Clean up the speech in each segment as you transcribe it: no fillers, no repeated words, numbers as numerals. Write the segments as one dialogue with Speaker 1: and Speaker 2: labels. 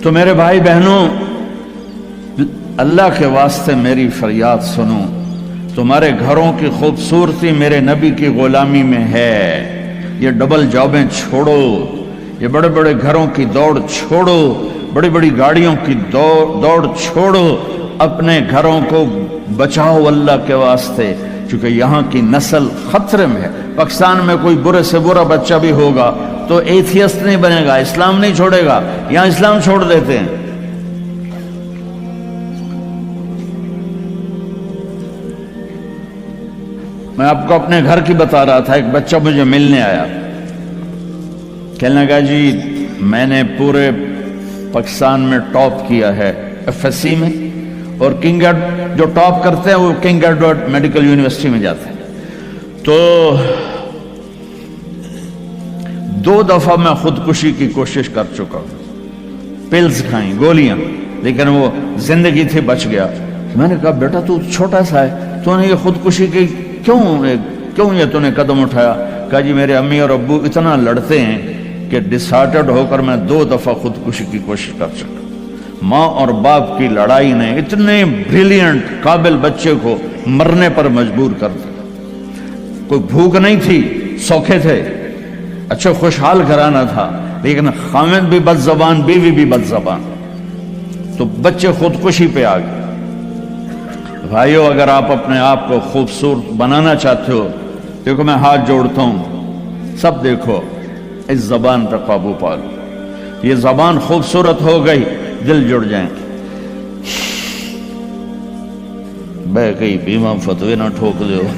Speaker 1: تو میرے بھائی بہنوں، اللہ کے واسطے میری فریاد سنو، تمہارے گھروں کی خوبصورتی میرے نبی کی غلامی میں ہے۔ یہ ڈبل جابیں چھوڑو، یہ بڑے بڑے گھروں کی دوڑ چھوڑو، بڑی بڑی گاڑیوں کی دوڑ چھوڑو، اپنے گھروں کو بچاؤ اللہ کے واسطے، چونکہ یہاں کی نسل خطرے میں ہے۔ پاکستان میں کوئی برے سے برا بچہ بھی ہوگا تو ایتھیسٹ نہیں بنے گا، اسلام نہیں چھوڑے گا، یہاں اسلام چھوڑ دیتے ہیں۔ میں آپ کو اپنے گھر کی بتا رہا تھا، ایک بچہ مجھے ملنے آیا، کہنے لگا جی میں نے پورے پاکستان میں ٹاپ کیا ہے ایف ایس سی میں، اور کنگ جو ٹاپ کرتے ہیں وہ کنگ ایڈورڈ میڈیکل یونیورسٹی میں جاتے ہیں۔ تو 2 دفعہ میں خودکشی کی کوشش کر چکا ہوں، پلز کھائیں، گولیاں، لیکن وہ زندگی تھی، بچ گیا۔ میں نے کہا بیٹا تو چھوٹا سا ہے، تو نے یہ خودکشی کی کیوں یہ تو نے قدم اٹھایا؟ کہا جی میرے امی اور ابو اتنا لڑتے ہیں کہ ڈسہارٹڈ ہو کر میں 2 دفعہ خودکشی کی کوشش کر چکا۔ ماں اور باپ کی لڑائی نے اتنے بریلینٹ قابل بچے کو مرنے پر مجبور کر دیا۔ کوئی بھوک نہیں تھی، سوکھے تھے، اچھا خوشحال گھرانہ تھا، لیکن خامد بھی بد زبان، بیوی بھی بد زبان، تو بچے خودکشی پہ آ گئے۔ بھائیو، اگر آپ اپنے آپ کو خوبصورت بنانا چاہتے ہو، دیکھو میں ہاتھ جوڑتا ہوں، سب دیکھو، اس زبان پہ قابو پالو۔ یہ زبان خوبصورت ہو گئی، دل جڑ جائیں۔ بہ گئی بیمہ فتوے نہ ٹھوک دے ہو۔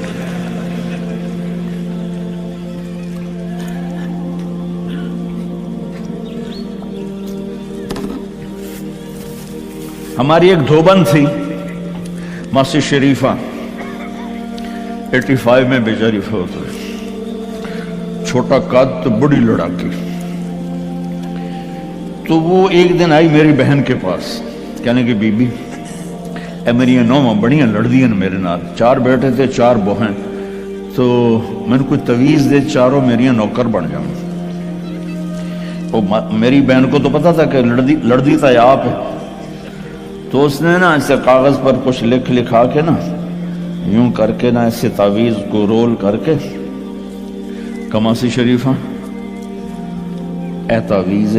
Speaker 1: ہماری ایک دھوبن تھی ماسی شریفہ، 85 میں بیچاری فوت ہوئی، چھوٹا قد تو بڑی لڑاکی۔ تو وہ ایک دن آئی میری بہن کے پاس، کہنے کہ بی بی اے میری نوماں بڑیاں لڑ دیاں میرے نال، 4 بیٹے تھے 4 بہن، تو میں نے کوئی تویز دے، چاروں میریاں نوکر بن جاؤں۔ میری بہن کو تو پتا تھا کہ لڑ تا آپ ہے، تو اس نے نا ایسے کاغذ پر کچھ لکھا کے نا یوں کر کے نا ایسے تعویذ کو رول کر کے، کماسی شریفہ اے تعویذ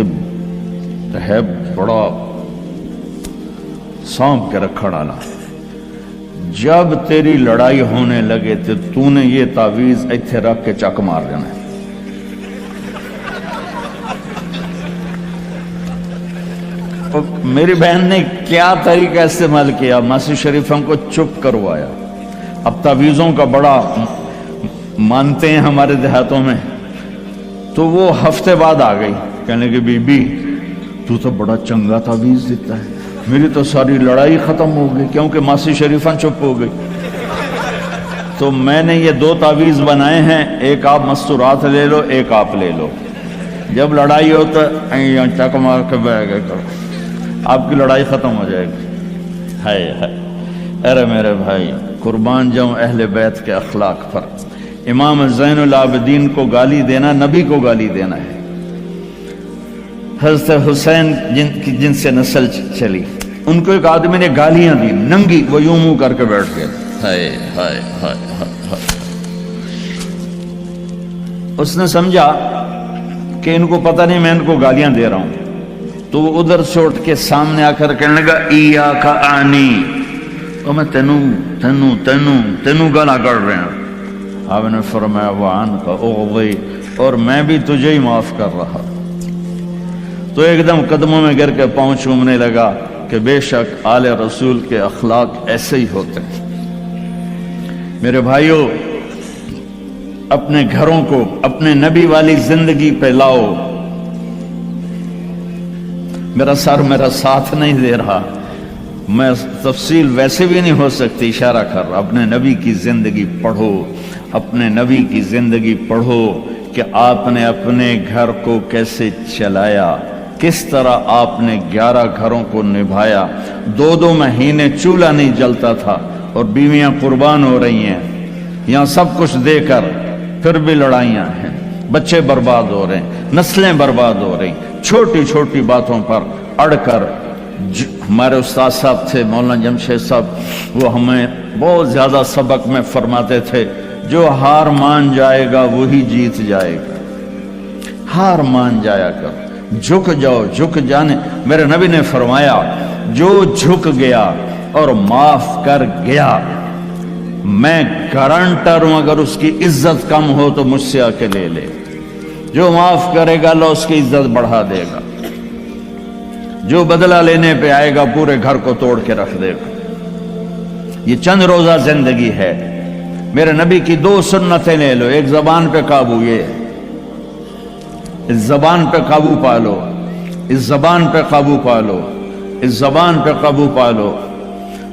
Speaker 1: ہے بڑا سانپ کے رکھڑ آنا، جب تیری لڑائی ہونے لگے تو نے یہ تعویذ ایتھے رکھ کے چک مار دینا ہے۔ میری بہن نے کیا طریقہ استعمال کیا، ماسی شریفوں کو چپ کروایا۔ اب تعویذوں کا بڑا مانتے ہیں ہمارے دیہاتوں میں، تو وہ ہفتے بعد آ گئی، کہنے کہ بی بی تو بڑا چنگا تعویذ دیتا ہے، میری تو ساری لڑائی ختم ہو گئی، کیونکہ ماسی شریفہ چپ ہو گئی۔ تو میں نے یہ 2 تعویذ بنائے ہیں، ایک آپ مستورات لے لو، ایک آپ لے لو، جب لڑائی ہو تو چک مار کے بہ گئے کرو، آپ کی لڑائی ختم ہو جائے گی۔ ہائے ہائے، ارے میرے بھائی، قربان جاؤں اہل بیت کے اخلاق پر۔ امام زین العابدین کو گالی دینا نبی کو گالی دینا ہے۔ حضرت حسین جن سے نسل چلی، ان کو ایک آدمی نے گالیاں دی، ننگی، وہ یوں منہ کر کے بیٹھ گئے۔ ہائے ہائے ہائے ہائے۔ اس نے سمجھا کہ ان کو پتہ نہیں میں ان کو گالیاں دے رہا ہوں، تو وہ ادھر سے اٹھ کے سامنے آ کر کہنے لگا ایاک آنی، اور میں تینوں گالا کر رہے ہیں۔ آپ نے فرمایا وعنک اغضی، اور میں بھی تجھے ہی معاف کر رہا۔ تو ایک دم قدموں میں گر کے پاؤں چومنے لگا کہ بے شک آل رسول کے اخلاق ایسے ہی ہوتے ہیں۔ میرے بھائیوں، اپنے گھروں کو اپنے نبی والی زندگی پہ لاؤ۔ میرا سر میرا ساتھ نہیں دے رہا، میں تفصیل ویسے بھی نہیں ہو سکتی، اشارہ کر رہا۔ اپنے نبی کی زندگی پڑھو، اپنے نبی کی زندگی پڑھو کہ آپ نے اپنے گھر کو کیسے چلایا، کس طرح آپ نے 11 گھروں کو نبھایا، 2 مہینے چولہا نہیں جلتا تھا اور بیویاں قربان ہو رہی ہیں، یہاں سب کچھ دے کر پھر بھی لڑائیاں ہیں، بچے برباد ہو رہے ہیں، نسلیں برباد ہو رہی، چھوٹی چھوٹی باتوں پر अड़ कर हमारे उस्ताद साहब थे मौलाना जमशेद साहब, वो हमें बहुत ज़्यादा सबक में फरमाते थे, जो हार मान जाएगा वही जीत जाएगा। हार मान जाया कर, झुक जाओ, झुक जाने। मेरे नबी ने फरमाया, जो झुक गया और माफ कर गया, मैं गारंटर हूं अगर उसकी इज्जत कम हो तो मुझसे आके ले ले। जो माफ करेगा अल्लाह उसकी इज्जत बढ़ा देगा, जो बदला लेने पे आएगा पूरे घर को तोड़ के रख देगा। ये चंद रोजा जिंदगी है। मेरे नबी की दो सुन्नतें ले लो, एक जबान पे काबू, ये इस जबान पे काबू पा लो, इस जबान पे काबू पा लो, इस जबान पे काबू पा लो,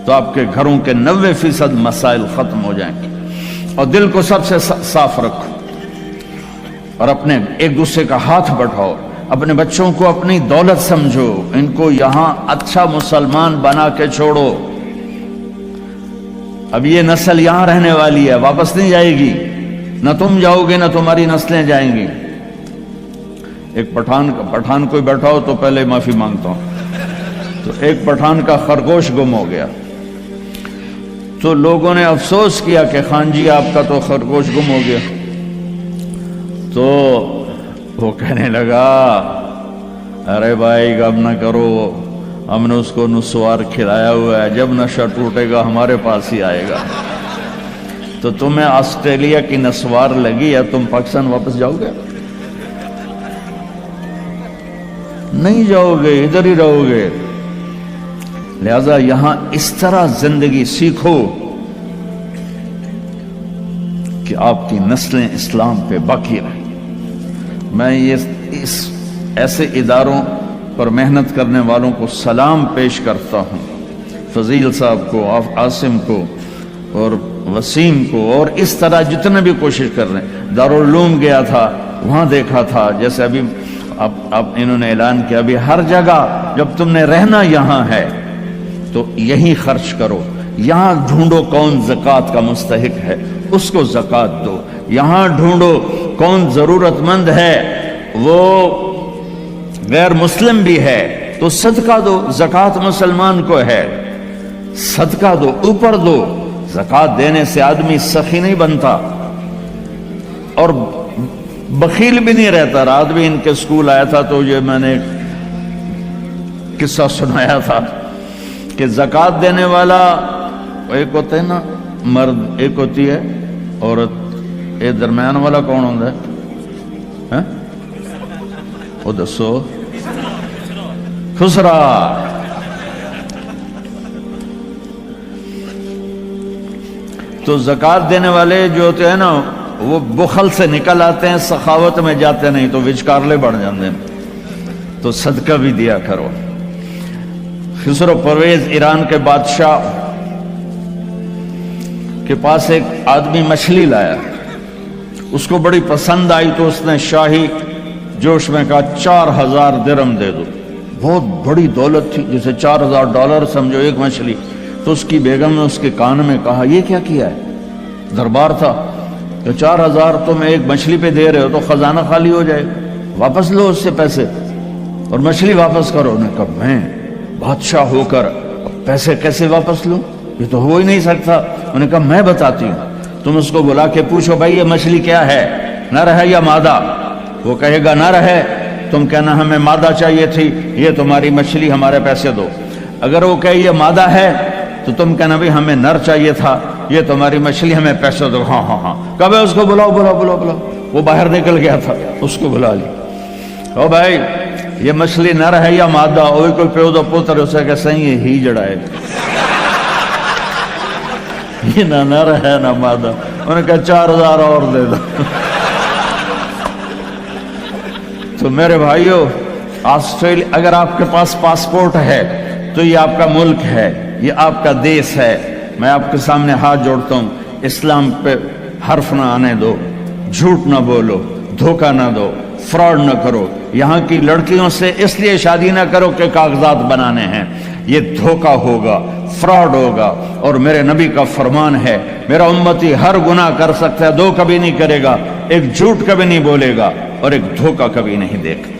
Speaker 1: तो आपके घरों के 90% मसाइल खत्म हो जाएंगे। और दिल को सबसे साफ रखो और अपने एक दूसरे का हाथ बढ़ाओ। अपने बच्चों को अपनी दौलत समझो, इनको यहां अच्छा मुसलमान बना के छोड़ो। अब ये नस्ल यहां रहने वाली है, वापस नहीं जाएगी। न तुम जाओगे न तुम्हारी नस्लें जाएंगी। एक पठान कोई बैठा हो तो पहले माफी मांगता हूं। तो एक पठान का खरगोश गुम हो गया, तो लोगों ने अफसोस किया कि खान जी आपका तो खरगोश गुम हो गया। तो वो कहने लगा, अरे भाई गम ना करो, हमने उसको नुस्वार खिलाया हुआ है, जब नशा टूटेगा हमारे पास ही आएगा। तो तुम्हें ऑस्ट्रेलिया की नस्वार लगी है, तुम पाकिस्तान वापस जाओगे? नहीं जाओगे, इधर ही रहोगे। लिहाजा यहां इस तरह जिंदगी सीखो कि आपकी नस्लें इस्लाम पे बाकी रहें। मैं ये इस ऐसे इदारों पर मेहनत करने वालों को सलाम पेश करता हूं, फजील साहब को, आसिम को और वसीम को, और इस तरह जितने भी कोशिश कर रहे हैं। दारुल उलूम गया था, वहां देखा था, जैसे अभी अब इन्होंने ऐलान किया, अभी हर जगह जब तुमने रहना यहां है तो यहीं खर्च करो। यहां ढूंढो कौन ज़कात का मुस्तहिक है, उसको ज़कात दो। यहां ढूंढो कौन जरूरतमंद है, वो गैर मुस्लिम भी है तो सदका दो। ज़कात मुसलमान को है, सदका दो, ऊपर दो। ज़कात देने से आदमी सखी नहीं बनता और बखील भी नहीं रहता। रात भी इनके स्कूल आया था तो ये मैंने किस्सा सुनाया था कि ज़कात देने वाला एक होता है ना मर्द, एक होती है औरत, ये दरम्यान वाला कौन होता है? वो दसो। खुसरा। तो ज़कात देने वाले जो होते हैं ना, वो बुखल से निकल आते हैं, सखावत में जाते नहीं, तो विचकारले बढ़ जाते हैं। तो सदका भी दिया करो। खुसरो परवेज ईरान के बादशाह के पास एक आदमी मछली लाया, उसको बड़ी पसंद आई तो उसने शाही जोश में कहा 4000 दिरहम दे दो। बहुत बड़ी दौलत थी, जैसे $4000 समझो एक मछली। तो उसकी बेगम ने उसके कान में कहा, ये क्या किया है? दरबार था। तो 4000 तुम एक मछली पे दे रहे हो तो खजाना खाली हो जाएगा, वापस लो उससे पैसे और मछली वापस करो। उन्होंने कहा, मैं बादशाह होकर पैसे कैसे वापस लूं? ये तो हो ही नहीं सकता। उन्होंने कहा, मैं बताती हूं, तुम उसको बुला के पूछो, भाई ये मछली क्या है, नर है या मादा? वो कहेगा नर है, तुम कहना हमें मादा चाहिए थी, ये तुम्हारी मछली, हमारे पैसे दो। अगर वो कहे ये मादा है तो तुम कहना भाई हमें नर चाहिए था, ये तुम्हारी मछली, हमें पैसे दो। हाँ हाँ हाँ, कब है उसको बुलाओ बुलाओ बुलाओ बुलाओ। वो बाहर निकल गया था, उसको बुला ली। ओ भाई ये मछली नर है या मादा? वो कोई प्यो दो पुत्र, उसे कह सही है, ही जड़ा है, ये ना नर है ना मादा। उन्होंने कहा 4000 और दे दो। तो मेरे भाइयों, ऑस्ट्रेलिया, अगर आपके पास पासपोर्ट है तो ये आपका मुल्क है, ये आपका देश है। मैं आपके सामने हाथ जोड़ता हूं, इस्लाम पे हर्फ ना आने दो, झूठ ना बोलो, धोखा ना दो, फ्रॉड ना करो। यहाँ की लड़कियों से इसलिए शादी ना करो कि कागजात बनाने हैं, ये धोखा होगा, फ्रॉड होगा। और मेरे नबी का फरमान है, मेरा उम्मती हर गुनाह कर सकता है, दो कभी नहीं करेगा, एक झूठ कभी नहीं बोलेगा और एक धोखा कभी नहीं देगा।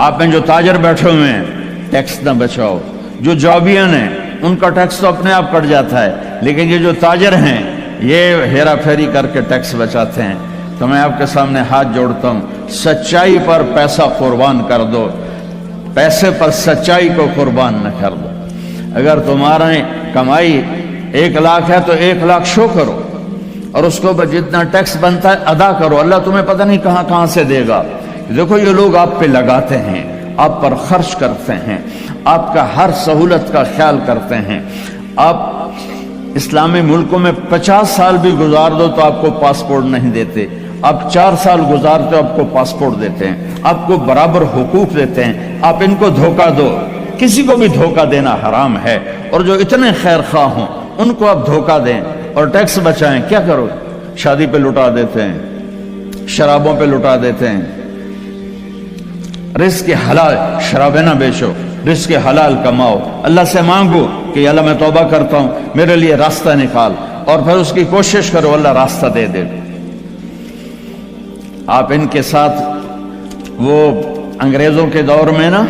Speaker 1: आप में जो ताजर बैठे हुए हैं टैक्स ना बचाओ, जो जॉबियन हैं उनका टैक्स तो अपने आप कट जाता है, लेकिन ये जो ताजर हैं ये हेरा फेरी करके टैक्स बचाते हैं। तो मैं आपके सामने हाथ जोड़ता हूँ, सच्चाई पर पैसा कुर्बान कर दो, पैसे पर सच्चाई को कुर्बान न कर दो। अगर तुम्हारा कमाई 1 लाख है तो 1 लाख शो करो और उसके ऊपर जितना टैक्स बनता है अदा करो। अल्लाह तुम्हें पता नहीं कहाँ कहाँ से देगा। देखो ये लोग आप पे लगाते हैं, आप पर खर्च करते हैं, आपका हर सहूलत का ख्याल करते हैं। आप इस्लामी मुल्कों में 50 साल भी गुजार दो तो आपको पासपोर्ट नहीं देते, आप 4 साल गुजारते हो आपको पासपोर्ट देते हैं, आपको बराबर हुकूक देते हैं। आप इनको धोखा दो, किसी को भी धोखा देना हराम है, और जो इतने खैर खा हों उनको आप धोखा दें और टैक्स बचाएं। क्या करो, शादी पे लुटा देते हैं, शराबों पे लुटा देते हैं। रिस्क हलाल, शराबें ना बेचो, रिस्क हलाल कमाओ। अल्लाह से मांगो कि अल्लाह मैं तौबा करता हूं, मेरे लिए रास्ता निकाल, और फिर उसकी कोशिश करो, अल्लाह रास्ता दे दे। आप इनके साथ वो अंग्रेजों के दौर में ना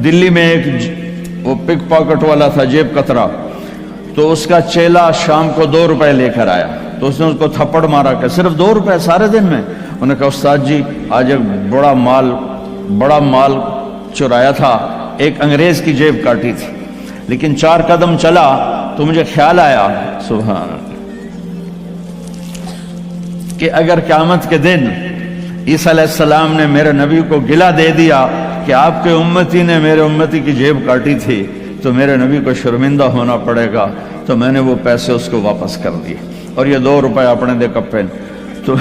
Speaker 1: दिल्ली में एक वो पिक पॉकेट वाला था, जेब कतरा, तो उसका चेला शाम को 2 रुपए लेकर आया, तो उसने उसको थप्पड़ मारा कि सिर्फ 2 रुपए सारे दिन में। उन्होंने कहा उस्ताद जी आज एक बड़ा माल चुराया था, एक अंग्रेज की जेब काटी थी, लेकिन 4 कदम चला तो मुझे ख्याल आया सुभान कि अगर क़यामत के दिन ईसा अलैहिस्सलाम ने मेरे नबी को गिला दे दिया कि आपके उम्मती ने मेरे उम्मती की जेब काटी थी, तो मेरे नबी को शर्मिंदा होना पड़ेगा। तो मैंने वो पैसे उसको वापस कर दिए और ये 2 रुपए अपने दे कप्पे। तो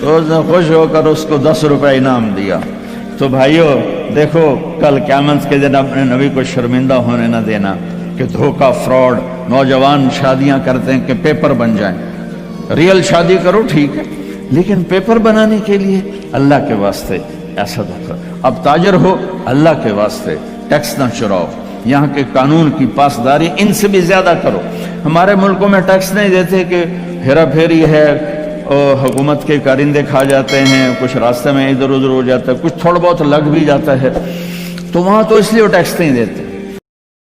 Speaker 1: उसने खुश होकर उसको 10 रुपए इनाम दिया। तो भाइयों देखो, कल क़यामत के दिन अपने नबी को शर्मिंदा होने न देना कि धोखा, फ्रॉड। नौजवान शादियां करते हैं कि पेपर बन जाएं। रियल शादी करो ठीक है, लेकिन पेपर बनाने के लिए अल्लाह के वास्ते ऐसा धोखा। अब ताजर हो, अल्लाह के वास्ते टैक्स ना चुराओ, यहाँ के कानून की पासदारी इनसे भी ज्यादा करो। हमारे मुल्कों में टैक्स नहीं देते कि हेरा फेरी है और हुकूमत के कारिंदे खा जाते हैं, कुछ रास्ते में इधर उधर हो जाता है, कुछ थोड़ा बहुत लग भी जाता है, तो वहाँ तो इसलिए वो टैक्स नहीं देते।